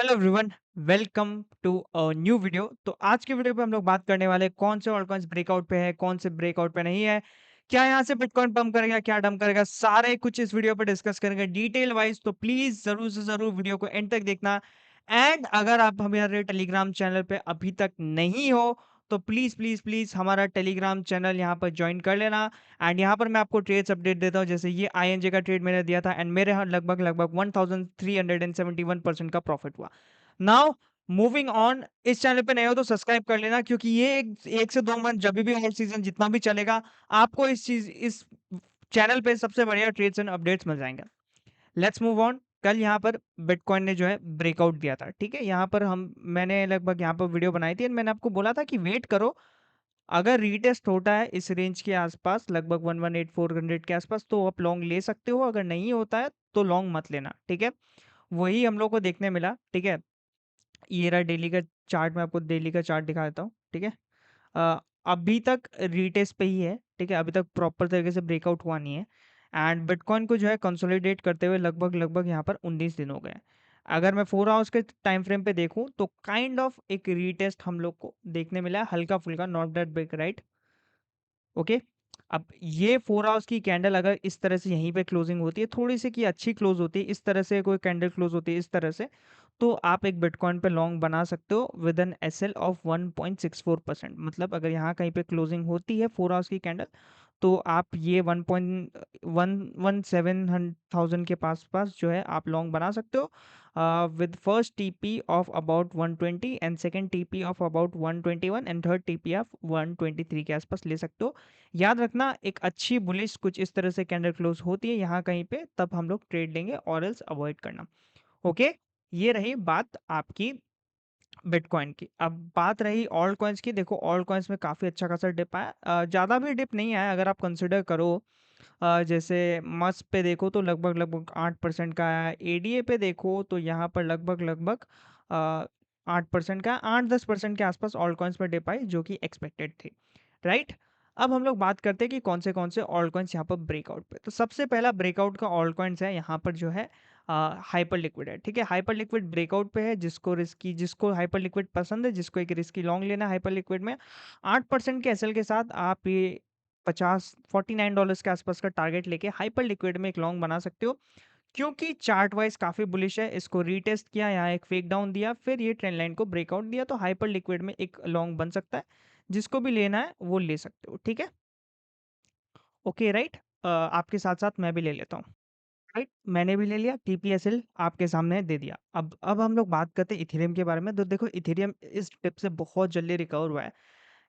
Hello everyone, welcome to a new video. तो आज के वीडियो पे हम लोग बात करने वाले हैं कौन से ऑल्टकॉइन्स ब्रेकआउट पे है, कौन से ब्रेकआउट पे नहीं है, क्या यहाँ से बिटकॉइन पंप करेगा, क्या डंप करेगा, सारे कुछ इस वीडियो पे डिस्कस करेंगे डिटेल वाइज। तो प्लीज जरूर से जरूर वीडियो को एंड तक देखना। एंड अगर आप हमारे टेलीग्राम चैनल पे अभी तक नहीं हो तो प्लीज प्लीज प्लीज हमारा टेलीग्राम चैनल यहाँ पर ज्वाइन कर लेना। एंड यहाँ पर मैं आपको ट्रेड्स अपडेट देता हूँ, जैसे ये आईएनजे का ट्रेड मैंने दिया था एंड मेरे यहाँ लगभग लगभग 1371% का प्रॉफिट हुआ। नाउ मूविंग ऑन, इस चैनल पे नए हो तो सब्सक्राइब कर लेना, क्योंकि ये एक से 2 मंथ जब भी ऑल सीजन जितना भी चलेगा आपको इस चैनल पे सबसे बढ़िया ट्रेड्स एंड अपडेट्स मिल जाएंगे। Let's move on. कल यहाँ पर बिटकॉइन ने जो है ब्रेकआउट दिया था, ठीक है। यहाँ पर मैंने लगभग यहाँ पर वीडियो बनाई थी और मैंने आपको बोला था कि वेट करो, अगर रीटेस्ट होता है इस रेंज के आसपास लगभग 118400 के आसपास तो आप लॉन्ग ले सकते हो, अगर नहीं होता है तो लॉन्ग मत लेना, ठीक है। वही हम लोग को देखने मिला, ठीक है। ये रहा डेली का चार्ट, मैं आपको डेली का चार्ट दिखा देता हूँ, ठीक है। अभी तक रीटेस्ट पे ही है, ठीक है। अभी तक प्रॉपर तरीके से ब्रेकआउट हुआ नहीं है एंड बिटकॉइन को जो है कंसोलिडेट करते हुए लगभग लगभग यहाँ पर 19 दिन हो गए हैं। अगर मैं 4 आवर्स के टाइम फ्रेम पे देखूं तो काइंड ऑफ एक रीटेस्ट हम लोग को देखने मिला है, हल्का फुल्का, not that big, right. Okay. अब ये 4 आवर्स की कैंडल अगर इस तरह से यहीं पे क्लोजिंग होती है, थोड़ी सी की अच्छी क्लोज होती है, इस तरह से कोई कैंडल क्लोज होती है इस तरह से, तो आप एक बिटकॉइन पे लॉन्ग बना सकते हो विद एन एसएल ऑफ 1.64%। मतलब अगर यहाँ कहीं पे क्लोजिंग होती है 4 आवर्स की कैंडल तो आप ये 1.117,000 के पास पास जो है आप लॉन्ग बना सकते हो with first TP of about 120 and second TP of about 121 and third TP of 123 के आसपास ले सकते हो। याद रखना, एक अच्छी बुलिश कुछ इस तरह से कैंडल क्लोज होती है यहाँ कहीं पे, तब हम लोग ट्रेड लेंगे और एल्स अवॉइड करना। ओके, ये रही बात आपकी बिटकॉइन की। अब बात रही ऑल्ट कॉइन्स की। देखो ऑल्ट कॉइन्स में काफ़ी अच्छा खासा डिप आया, ज़्यादा भी डिप नहीं आया अगर आप कंसिडर करो। जैसे मस्क पे देखो तो लगभग लगभग 8% का आया, एडीए पे देखो तो यहाँ पर लगभग लगभग 8% का, 8-10% के आसपास ऑल्ट कॉइन्स में डिप आई, जो कि एक्सपेक्टेड थी, राइट। अब हम लोग बात करते हैं कि कौन से ऑल्ट कॉइन्स यहाँ पर ब्रेकआउट पे। तो सबसे पहला ब्रेकआउट का ऑल्ट कॉइन्स है यहाँ पर जो है हाइपर लिक्विड है, ठीक है। हाइपर लिक्विड ब्रेकआउट पे है, जिसको हाइपर लिक्विड पसंद है, जिसको एक रिस्की लॉन्ग लेना है हाइपर लिक्विड में, 8% के एसएल के साथ आप ये 49 डॉलर्स के आसपास का टारगेट लेके हाइपर लिक्विड में एक लॉन्ग बना सकते हो, क्योंकि चार्ट वाइज काफी बुलिश है। इसको रीटेस्ट किया, यहाँ एक फेक डाउन दिया, फिर ये ट्रेंड लाइन को ब्रेकआउट दिया, तो हाइपर लिक्विड में एक लॉन्ग बन सकता है। जिसको भी लेना है वो ले सकते हो, ठीक है। Okay, right. आपके साथ साथ मैं भी ले लेता हूँ, राइट। मैंने भी ले लिया, टीपीएसएल आपके सामने दे दिया। अब हम लोग बात करते हैं इथेरियम के बारे में। तो देखो इथेरियम इस टिप से बहुत जल्दी रिकवर हुआ है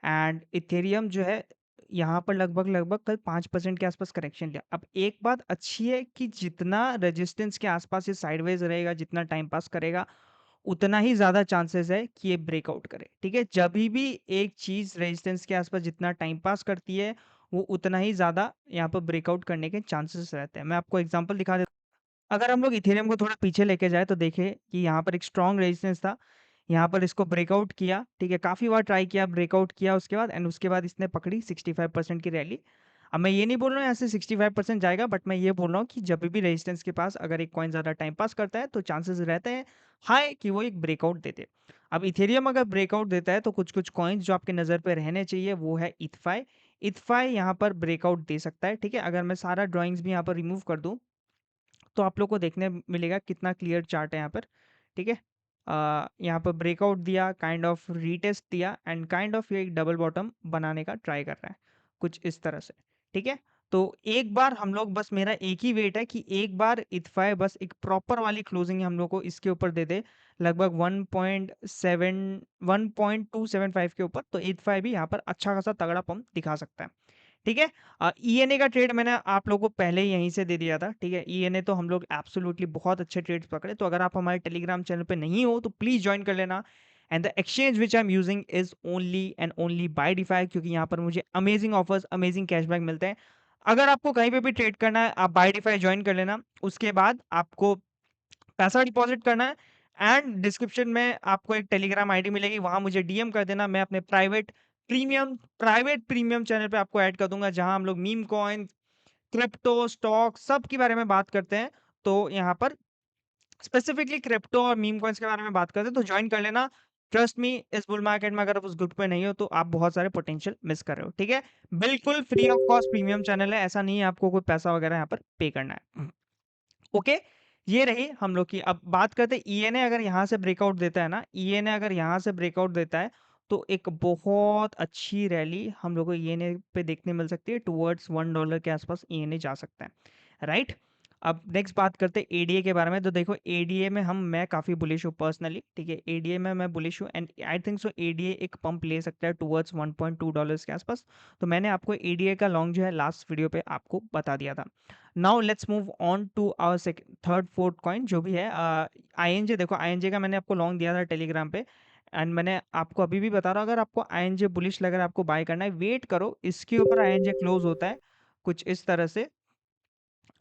एंड इथेरियम जो है यहाँ पर लगभग लगभग कल 5% के आसपास करेक्शन लिया। अब एक बात अच्छी है कि जितना रेजिस्टेंस के आसपास ये साइडवेज रहेगा, जितना टाइम पास करेगा, उतना ही ज्यादा चांसेस है कि ये ब्रेकआउट करे, ठीक है। जब भी एक चीज रेजिस्टेंस के आसपास जितना टाइम पास करती है वो उतना ही ज्यादा यहाँ पर ब्रेकआउट करने के चांसेस रहते हैं। मैं आपको एग्जांपल दिखा देता हूं। अगर हम लोग इथेरियम को थोड़ा पीछे लेके जाए तो देखें कि यहाँ पर एक स्ट्रॉन्ग रेजिस्टेंस था, यहाँ पर इसको ब्रेकआउट किया, ठीक है। काफी बार ट्राई किया, ब्रेकआउट किया उसके बाद, एंड उसके बाद इसने पकड़ी 65% की रैली। अब मैं ये नहीं बोल रहा हूँ यहाँ से 65% जाएगा, बट मैं ये बोल रहा हूँ कि जब भी रेजिस्टेंस के पास अगर एक कॉइन ज्यादा टाइम पास करता है तो चांसेस रहते हैं हाई कि वो एक ब्रेकआउट देते। अब इथेरियम अगर ब्रेकआउट देता है तो कुछ कुछ कॉइन्स जो आपके नजर पे रहने चाहिए वो है इथफाई। इथफाई यहाँ पर ब्रेकआउट दे सकता है, ठीक है। अगर मैं सारा ड्रॉइंग्स भी यहाँ पर रिमूव कर दूं तो आप लोग को देखने मिलेगा कितना क्लियर चार्ट है यहाँ पर, ठीक है। यहाँ पर ब्रेकआउट दिया, काइंड ऑफ रीटेस्ट दिया एंड काइंड ऑफ ये एक डबल बॉटम बनाने का ट्राई कर रहा है कुछ इस तरह से, ठीक है। तो एक बार हम लोग, बस मेरा एक ही वेट है कि एक बार इथफाई बस एक प्रॉपर वाली क्लोजिंग हम लोग को इसके ऊपर दे दे, लगभग 1.275 के ऊपर, तो इथफाई भी यहाँ पर अच्छा खासा तगड़ा पंप दिखा सकता है, ठीक है। ईएनए का ट्रेड मैंने आप लोगों को पहले ही यहीं से दे दिया था, ठीक है। ईएनए तो हम लोग एब्सोल्युटली बहुत अच्छे ट्रेड्स पकड़े। तो अगर आप हमारे टेलीग्राम चैनल पे नहीं हो तो प्लीज ज्वाइन कर लेना। And the exchange which I am using is only and only ByDFi, क्योंकि यहाँ पर मुझे अमेजिंग ऑफर्स, अमेजिंग कैशबैक मिलते हैं। अगर आपको कहीं पे भी ट्रेड करना है आप बाय डिफाई ज्वाइन कर लेना, उसके बाद आपको पैसा डिपॉजिट करना है एंड डिस्क्रिप्शन में आपको एक टेलीग्राम आईडी मिलेगी, वहां मुझे डीएम कर देना। मैं अपने प्राइवेट प्रीमियम चैनल पे आपको ऐड कर दूंगा, जहां हम लोग मीम कॉइन, क्रिप्टो, स्टॉक सब के बारे में बात करते हैं। तो यहाँ पर स्पेसिफिकली क्रिप्टो और मीम कॉइन्स के बारे में बात करते हैं तो ज्वाइन कर लेना। ट्रस्ट मी, इस बुल मार्केट में अगर आप उस ग्रुप में नहीं हो तो आप बहुत सारे पोटेंशियल मिस कर रहे हो, ठीक है? बिल्कुल free of cost premium channel है, ऐसा नहीं है आपको कोई पैसा वगैरह यहाँ पर पे करना है। ओके, ये रही हम लोग की। अब बात करते हैं ईएनए अगर यहाँ से ब्रेकआउट देता है ना, ईएनए अगर यहाँ से ब्रेकआउट देता है तो एक बहुत अच्छी रैली हम लोग को ईएनए पे देखने मिल सकती है, टुवर्ड्स $1 के आसपास ईएनए जा सकता है, राइट? अब नेक्स्ट बात करते हैं एडीए के बारे में। तो देखो एडीए में मैं काफी बुलिश हूँ पर्सनली, ठीक है? एडीए में मैं बुलिश हूँ and I think so ADA एक पंप ले सकता है टुवर्ड्स $1.2 के आसपास। तो मैंने आपको एडीए का लॉन्ग जो है लास्ट वीडियो पे आपको बता दिया था। Now let's move on to our third fourth coin जो भी है आईएनजे। देखो आईएनजे का मैंने आपको लॉन्ग दिया था टेलीग्राम पे एंड मैंने आपको अभी भी बता रहा हूँ, अगर आपको आईएनजे बुलिश लग रहा है, आपको बाय करना है, वेट करो, इसके ऊपर आईएनजे क्लोज होता है कुछ इस तरह से।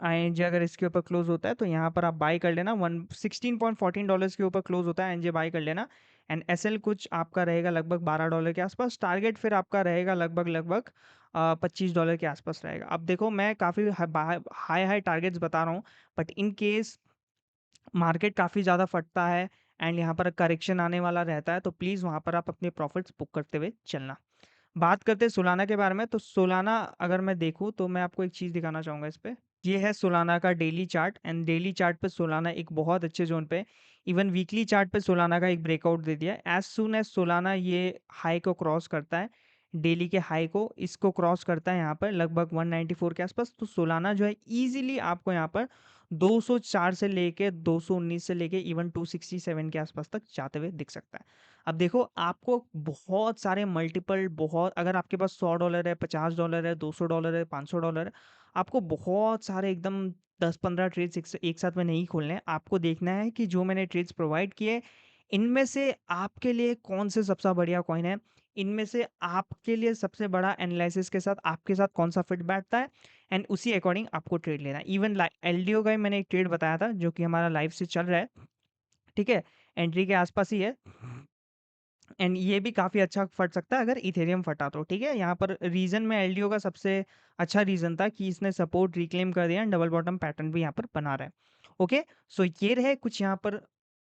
आईएनजे अगर इसके ऊपर क्लोज होता है तो यहाँ पर आप बाय कर लेना, $16.14 के ऊपर क्लोज होता है आईएनजे, बाय कर लेना। एंड एसएल कुछ आपका रहेगा लगभग $12 के आसपास, टारगेट फिर आपका रहेगा लगभग लगभग $25 के आसपास रहेगा। अब देखो मैं काफ़ी हाई हाई टारगेट्स बता रहा हूँ, बट इन केस मार्केट काफ़ी ज़्यादा फटता है एंड यहाँ पर करेक्शन आने वाला रहता है तो प्लीज़ वहाँ पर आप अपने प्रॉफिट्स बुक करते हुए चलना। बात करते हैं सोलाना के बारे में। तो सोलाना अगर मैं देखूँ तो मैं आपको एक चीज़ दिखाना चाहूँगा इस पे। ये है सोलाना का daily chart and daily chart पे सोलाना एक बहुत अच्छे जोन पे, इवन वीकली चार्ट पे सोलाना का एक ब्रेकआउट दे दिया है। एज सून एज सोलाना ये हाई को क्रॉस करता है, डेली के हाई को इसको क्रॉस करता है यहाँ पर लगभग 194 के आसपास, तो सोलाना जो है इजीली आपको यहाँ पर 204 से लेके 219 से लेके इवन 267 के आसपास तक जाते हुए दिख सकता है। अब देखो आपको बहुत सारे मल्टीपल, बहुत अगर आपके पास $100 है, $50 है, $200 है, $500 है, आपको बहुत सारे एकदम 10-15 ट्रेड्स एक साथ में नहीं खोलने हैं। आपको देखना है कि जो मैंने ट्रेड्स प्रोवाइड किए इनमें से आपके लिए कौन से सबसे बढ़िया कॉइन है, इनमें से आपके लिए सबसे बड़ा एनालिसिस के साथ आपके साथ कौन सा फिट बैठता है एंड उसी अकॉर्डिंग आपको ट्रेड लेना है। इवन एलडीओ का ही मैंने एक ट्रेड बताया था जो कि हमारा लाइव से चल रहा है, ठीक है? एंट्री के आसपास ही है एंड ये भी काफ़ी अच्छा फट सकता है अगर इथेरियम फटा तो, ठीक है? यहाँ पर रीज़न में एलडीओ का सबसे अच्छा रीज़न था कि इसने सपोर्ट रिक्लेम कर दिया एंड डबल बॉटम पैटर्न भी यहाँ पर बना रहा है। ओके, सो ये रहे कुछ यहाँ पर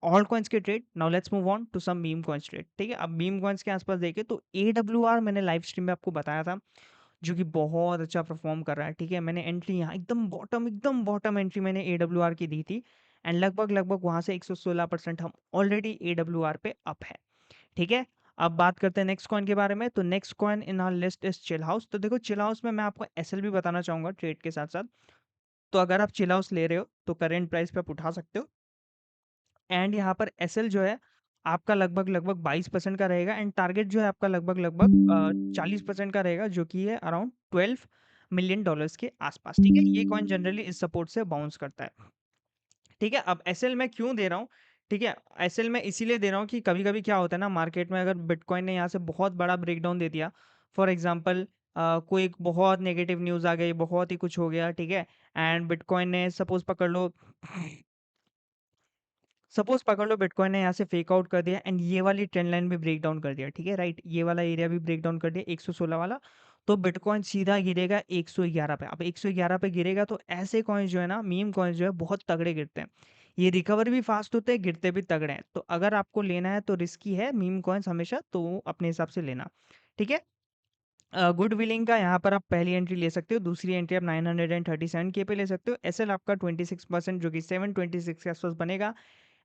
ऑल कॉइन्स के trade. Now let's move on to some meme coins trade, ठीक है? अब मीम कॉइन्स के आसपास देखें तो एडब्ल्यूआर मैंने लाइव स्ट्रीम में आपको बताया था जो कि बहुत अच्छा परफॉर्म कर रहा है, ठीक है? मैंने एंट्री यहाँ एकदम बॉटम एंट्री मैंने एडब्ल्यूआर की दी थी एंड लगभग लगभग वहाँ से 116% हम ऑलरेडी एडब्ल्यूआर पे अप है, ठीक है? अब बात करते हैं नेक्स्ट कॉइन के बारे में। तो next coin in our list is chill house. तो देखो चिल हाउस में मैं आपको एसएल भी बताना चाहूंगा ट्रेड के साथ साथ। तो अगर आप चिल हाउस ले रहे हो तो करेंट प्राइस पे आप उठा सकते हो एंड यहाँ पर एसएल जो है आपका लगभग लगभग 22% का रहेगा एंड टारगेट जो है आपका लगभग लगभग 40% का रहेगा जो कि है अराउंड $12 मिलियन के आसपास, ठीक है? ये कॉइन जनरली इस सपोर्ट से बाउंस करता है, ठीक है? अब एसएल मैं क्यों दे रहा हूँ, ठीक है? एसएल मैं इसीलिए दे रहा हूँ कि कभी-कभी क्या होता है ना मार्केट में, अगर बिटकॉइन ने यहाँ से बहुत बड़ा ब्रेकडाउन दे दिया, फॉर एग्जांपल कोई एक बहुत नेगेटिव न्यूज़ आ गई, बहुत ही कुछ हो गया, ठीक है? एंड बिटकॉइन ने सपोज पकड़ लो बिटकॉइन ने यहाँ से फेक आउट कर दिया एंड ये वाली ट्रेंड लाइन भी ब्रेक डाउन कर दिया, ठीक है? राइट, ये वाला एरिया भी ब्रेक डाउन कर दिया 116 वाला, तो बिटकॉइन सीधा गिरेगा 111 पे। अब 111 पे गिरेगा तो ऐसे कॉइन्स जो है ना, मीम कॉइन्स जो है बहुत तगड़े गिरते हैं, ये रिकवर भी फास्ट होते हैं, गिरते भी तगड़े हैं। तो अगर आपको लेना है तो रिस्की है मीम कॉइन्स हमेशा, तो अपने हिसाब से लेना, ठीक है? गुड विलिंग का यहाँ पर आप पहली एंट्री ले सकते हो, दूसरी एंट्री आप 937 के पे ले सकते हो। एसएल आपका 26% जो कि 726 के आसपास बनेगा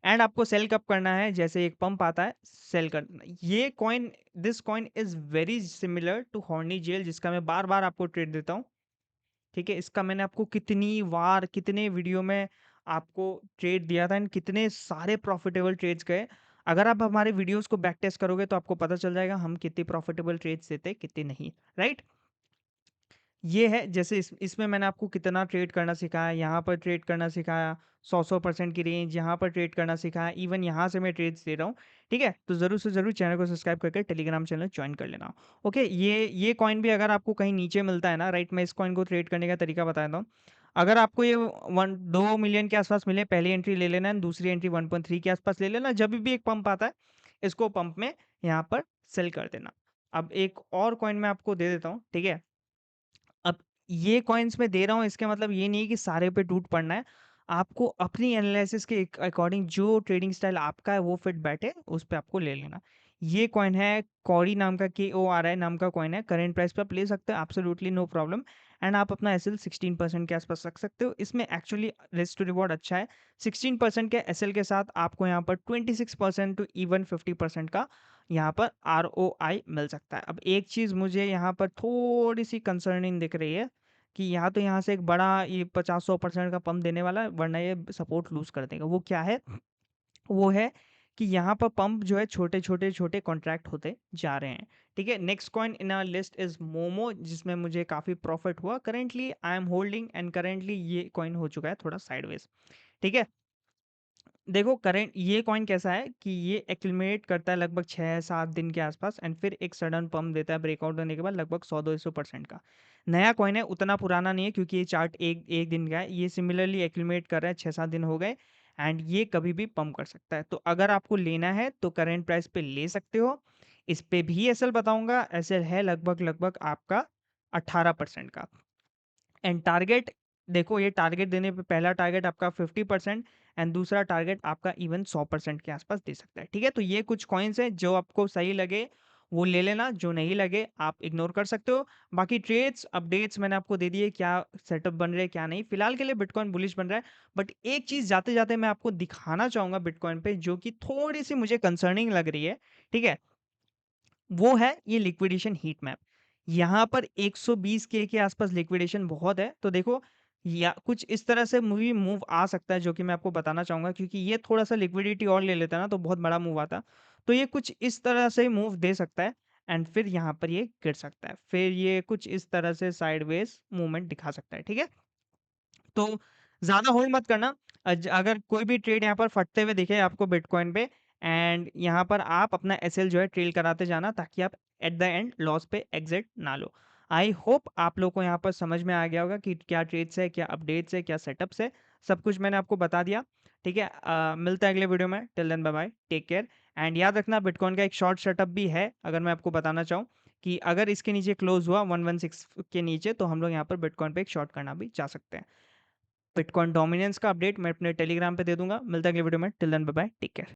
एंड आपको सेल कब करना है, जैसे एक पंप आता है सेल करना। ये coin, this coin is very similar to horny jail जिसका मैं बार बार आपको ट्रेड देता हूँ, ठीक है? इसका मैंने आपको कितनी बार कितने वीडियो में आपको ट्रेड दिया था एंड कितने सारे प्रॉफिटेबल ट्रेड्स गए। अगर आप हमारे वीडियोस को बैक टेस्ट करोगे तो आपको पता चल जाएगा हम कितनी प्रॉफिटेबल ट्रेड्स देते हैं कितने नहीं, राइट? ये है जैसे इसमें मैंने आपको कितना ट्रेड करना सिखाया, यहाँ पर ट्रेड करना सिखाया, 100% की रेंज यहाँ पर ट्रेड करना सिखाया, इवन यहाँ से मैं ट्रेड्स दे रहा हूँ, ठीक है? तो ज़रूर से ज़रूर चैनल को सब्सक्राइब करके टेलीग्राम चैनल ज्वाइन कर लेना। ओके, ये कॉइन भी अगर आपको कहीं नीचे मिलता है ना, राइट, मैं इस कॉइन को ट्रेड करने का तरीका बताता हूँ। अगर आपको ये 2 मिलियन के आसपास मिले, पहली एंट्री ले लेना है, दूसरी एंट्री 1.3 के आसपास ले लेना, जब भी एक पंप आता है इसको पंप में यहाँ पर सेल कर देना। अब एक और कॉइन मैं आपको दे देता हूँ, ठीक है? अब ये कॉइन्स मैं दे रहा हूँ इसका मतलब ये नहीं है कि सारे पे टूट पड़ना है। आपको अपनी एनालिसिस के अकॉर्डिंग जो ट्रेडिंग स्टाइल आपका है वो फिट बैठे, उस पे आपको ले लेना। ये कॉइन है कॉरी नाम का, KORI नाम का कॉइन है। करंट प्राइस पे आप ले सकते हो, एब्सोल्युटली नो प्रॉब्लम। एंड आप अपना एसएल 16% के आसपास रख सकते हो। इसमें एक्चुअली रिस्क टू रिवॉर्ड अच्छा है। 16% के एसएल के साथ आपको यहाँ पर 26% टू इवन 50% का यहाँ पर ROI मिल सकता है। अब एक चीज़ मुझे यहाँ पर थोड़ी सी कंसर्निंग दिख रही है कि यहाँ तो यहाँ से एक बड़ा ये 50-100% का पंप देने वाला है, वरना ये सपोर्ट लूज कर देगा। वो क्या है? वो है कि यहाँ पर पंप जो है छोटे छोटे छोटे कॉन्ट्रैक्ट होते जा रहे हैं। ठीक है, next coin in our list is Momo, जिसमें मुझे काफी प्रॉफिट हुआ। Currently I am holding and currently ये कॉइन हो चुका है थोड़ा साइडवेज। ठीक है, देखो करेंट ये कॉइन कैसा है कि ये एक्यूमुलेट करता है लगभग 6-7 दिन के आसपास, एंड फिर एक सडन पंप देता है ब्रेकआउट होने के बाद लगभग 100-200% का। नया कॉइन है, उतना पुराना नहीं है क्योंकि ये चार्ट एक एक दिन का है। ये सिमिलरली एक्यूमुलेट कर रहा है, 6-7 दिन हो गए, एंड ये कभी भी पंप कर सकता है। तो अगर आपको लेना है तो करेंट प्राइस पे ले सकते हो। इस पे भी एसएल बताऊंगा, एसएल है लगभग लगभग आपका 18% का। एंड टारगेट, देखो ये टारगेट देने पे पहला टारगेट आपका 50% एंड दूसरा टारगेट आपका इवन 100% के आसपास दे सकता है। ठीक है, तो ये कुछ कॉइन्स हैं, जो आपको सही लगे वो ले लेना, जो नहीं लगे आप इग्नोर कर सकते हो। बाकी ट्रेड्स अपडेट्स मैंने आपको दे दिए, क्या सेटअप बन रहे हैं क्या नहीं। फिलहाल के लिए बिटकॉइन बुलिश बन रहा है, बट एक चीज जाते जाते मैं आपको दिखाना चाहूंगा बिटकॉइन पे, जो कि थोड़ी सी मुझे कंसर्निंग लग रही है। ठीक है, वो है ये लिक्विडेशन हीट मैप। यहाँ पर 120 के आसपास लिक्विडेशन बहुत है। तो देखो, या कुछ इस तरह से मूवी मूव आ सकता है, जो कि मैं आपको बताना चाहूंगा, क्योंकि ये थोड़ा सा लिक्विडिटी और ले लेता है ना तो बहुत बड़ा मूव आता। तो ये कुछ इस तरह से मूव दे सकता है, एंड फिर यहाँ पर ये गिर सकता है, फिर ये कुछ इस तरह से साइडवेज मूवमेंट दिखा सकता है। ठीक है, तो ज़्यादा होल्ड मत करना। अगर कोई भी ट्रेड यहाँ पर फटते हुए दिखे आपको बिटकॉइन पे, एंड यहाँ पर आप अपना एसएल जो है ट्रेल कराते जाना, ताकि आप एट द एंड लॉस पे एग्जिट ना लो। आई होप आप लोग को यहाँ पर समझ में आ गया होगा कि क्या ट्रेड्स है, क्या अपडेट्स है, क्या सेटअप्स है। सब कुछ मैंने आपको बता दिया। ठीक है, मिलता है अगले वीडियो में। Till then bye bye, take care. And याद रखना बिटकॉइन का एक शॉर्ट सेटअप भी है, अगर मैं आपको बताना चाहूँ कि अगर इसके नीचे क्लोज हुआ 116 के नीचे, तो हम लोग यहाँ पर बिटकॉइन पे एक शॉर्ट करना भी चाह सकते हैं। बिटकॉइन डोमिनेंस का अपडेट मैं अपने टेलीग्राम पे दे दूंगा। मिलता है अगले वीडियो में। Till then bye bye, take care.